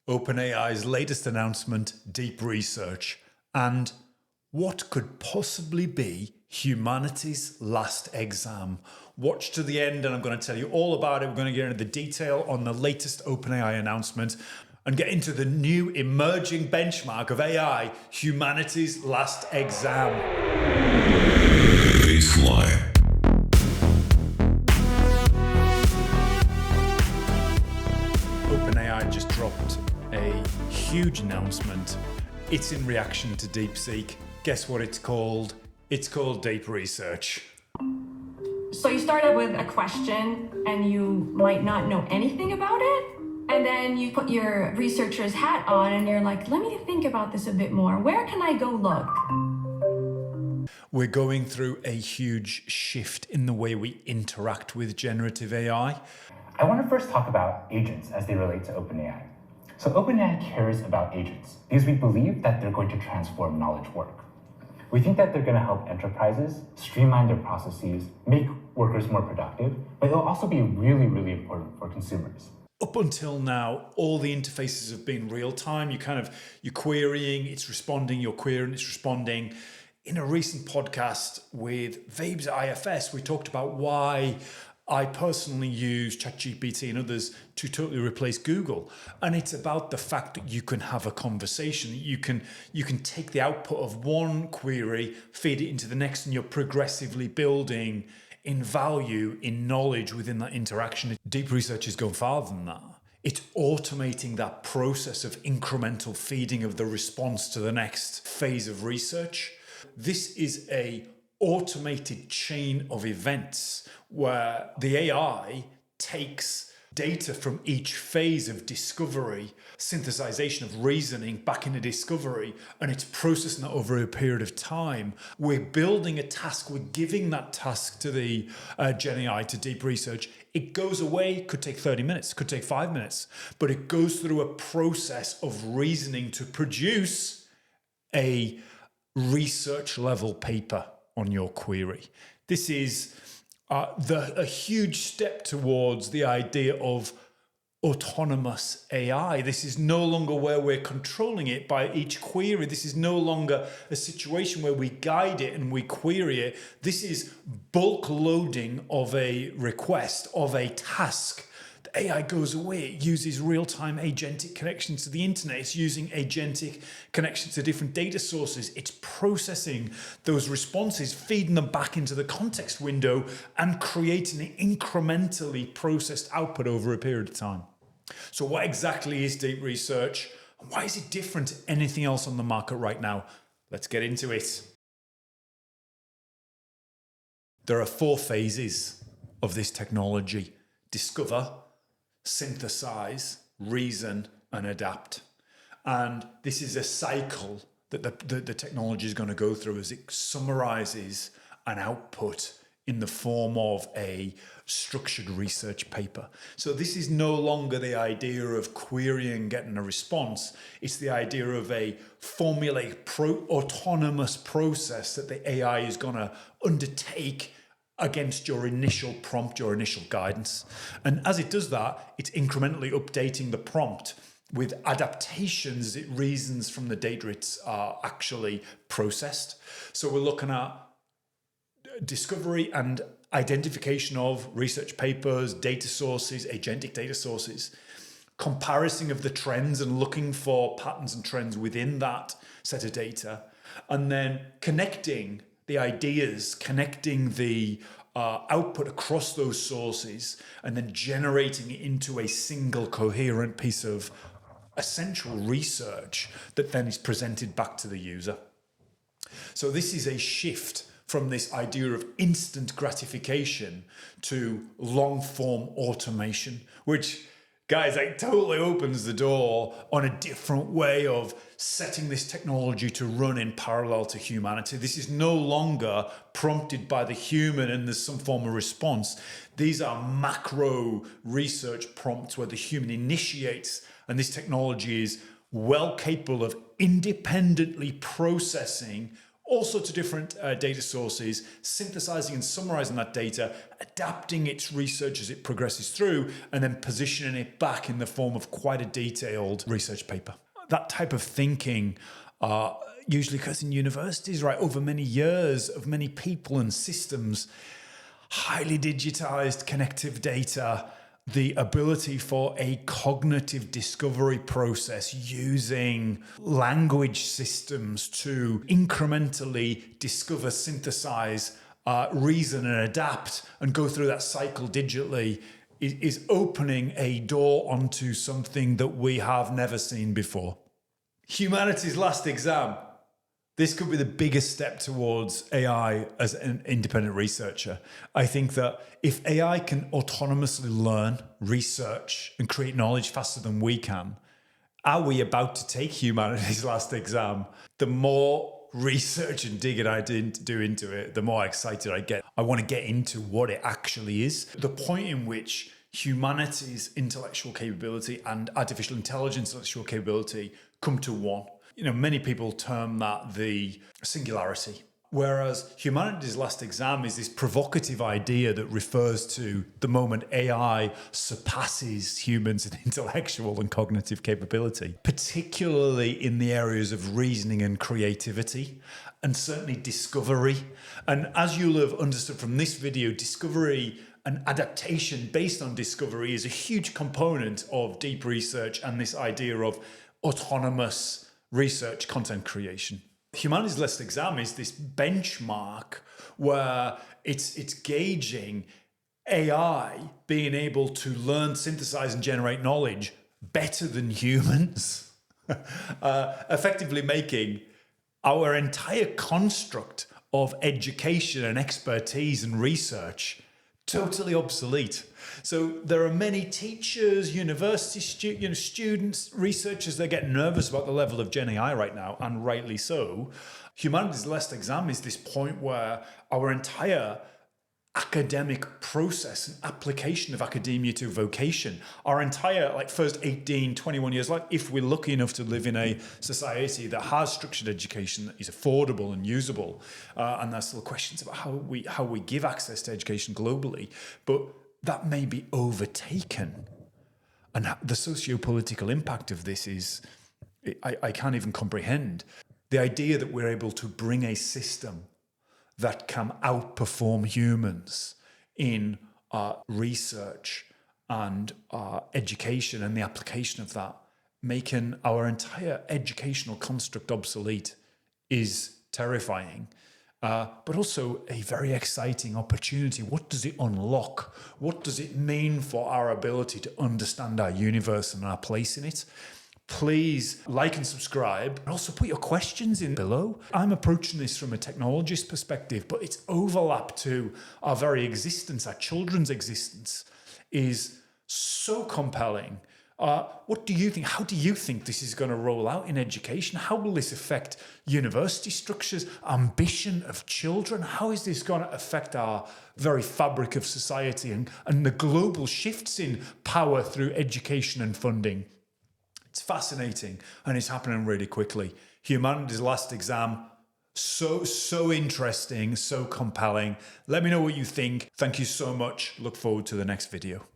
OpenAI's latest announcement, deep research, and what could possibly be humanity's last exam. Watch to the end and I'm going to tell you all about it. We're going to get into the detail on the latest OpenAI announcement and get into the new emerging benchmark of AI, humanity's last exam. Baseline. OpenAI just dropped a huge announcement. It's in reaction to DeepSeek. Guess what it's called? It's called deep research. So you start out with a question and you might not know anything about it. And then you put your researcher's hat on and you're like, let me think about this a bit more. Where can I go look? We're going through a huge shift in the way we interact with generative AI. I want to first talk about agents as they relate to OpenAI. So OpenAI cares about agents because we believe that they're going to transform knowledge work. We think that they're going to help enterprises streamline their processes, make workers more productive, but it'll also be really, really important for consumers. Up until now, all the interfaces have been real time. You're querying, it's responding, you're querying, it's responding. In a recent podcast with Vabes at IFS, we talked about why I personally use ChatGPT and others to totally replace Google. And it's about the fact that you can have a conversation. You can take the output of one query, feed it into the next, and you're progressively building in value, in knowledge within that interaction. Deep research is going farther than that. It's automating that process of incremental feeding of the response to the next phase of research. This is a automated chain of events where the AI takes data from each phase of discovery, synthesization of reasoning back into discovery, and it's processing that over a period of time. We're building a task, we're giving that task to the Gen AI, to deep research. It goes away, could take 30 minutes, could take 5 minutes, but it goes through a process of reasoning to produce a research level paper on your query. This is a huge step towards the idea of autonomous AI. This is no longer where we're controlling it by each query. This is no longer a situation where we guide it and we query it. This is bulk loading of a request, of a task. The AI goes away. It uses real-time agentic connections to the internet. It's using agentic connections to different data sources. It's processing those responses, feeding them back into the context window, and creating an incrementally processed output over a period of time. So what exactly is deep research? And why is it different to anything else on the market right now? Let's get into it. There are 4 phases of this technology: discover, synthesize, reason, and adapt. And this is a cycle that the technology is going to go through as it summarizes an output in the form of a structured research paper. So this is no longer the idea of querying, getting a response. It's the idea of a formulaic autonomous process that the AI is going to undertake against your initial prompt, your initial guidance. And as it does that, it's incrementally updating the prompt with adaptations. It reasons from the data it's actually processed. So we're looking at discovery and identification of research papers, data sources, agentic data sources, comparison of the trends and looking for patterns and trends within that set of data, and then connecting the ideas, connecting the output across those sources, and then generating it into a single coherent piece of essential research that then is presented back to the user. So this is a shift from this idea of instant gratification to long-form automation, which, guys, it totally opens the door on a different way of setting this technology to run in parallel to humanity. This is no longer prompted by the human and there's some form of response. These are macro research prompts where the human initiates, and this technology is well capable of independently processing all sorts of different data sources, synthesizing and summarizing that data, adapting its research as it progresses through, and then positioning it back in the form of quite a detailed research paper. That type of thinking usually occurs in universities, right? Over many years of many people and systems, highly digitized connective data, the ability for a cognitive discovery process using language systems to incrementally discover, synthesize, reason and adapt and go through that cycle digitally is opening a door onto something that we have never seen before. Humanity's last exam. This could be the biggest step towards AI as an independent researcher. I think that if AI can autonomously learn, research, and create knowledge faster than we can, are we about to take humanity's last exam? The more research and digging I do into it, the more excited I get. I want to get into what it actually is. The point in which humanity's intellectual capability and artificial intelligence intellectual capability come to one. Many people term that the singularity, whereas humanity's last exam is this provocative idea that refers to the moment AI surpasses humans in intellectual and cognitive capability, particularly in the areas of reasoning and creativity, and certainly discovery. And as you'll have understood from this video, discovery and adaptation based on discovery is a huge component of deep research and this idea of autonomous research content creation. Humanity's last exam is this benchmark where it's gauging AI being able to learn, synthesize, and generate knowledge better than humans, effectively making our entire construct of education and expertise and research totally obsolete. So there are many teachers, university students, researchers that get nervous about the level of Gen AI right now, and rightly so. Humanity's last exam is this point where our entire academic process and application of academia to vocation, our entire first 18, 21 years, if we're lucky enough to live in a society that has structured education that is affordable and usable, and there's still questions about how we give access to education globally, but that may be overtaken. And the socio-political impact of this is, I can't even comprehend. The idea that we're able to bring a system that can outperform humans in research and education and the application of that, making our entire educational construct obsolete, is terrifying. But also a very exciting opportunity. What does it unlock? What does it mean for our ability to understand our universe and our place in it? Please like and subscribe, and also put your questions in below. I'm approaching this from a technologist perspective, but its overlap to our very existence, our children's existence, is so compelling. What do you think? How do you think this is going to roll out in education? How will this affect university structures, ambition of children? How is this going to affect our very fabric of society and the global shifts in power through education and funding? It's fascinating, and it's happening really quickly. Humanity's last exam, so interesting, so compelling. Let me know what you think. Thank you so much. Look forward to the next video.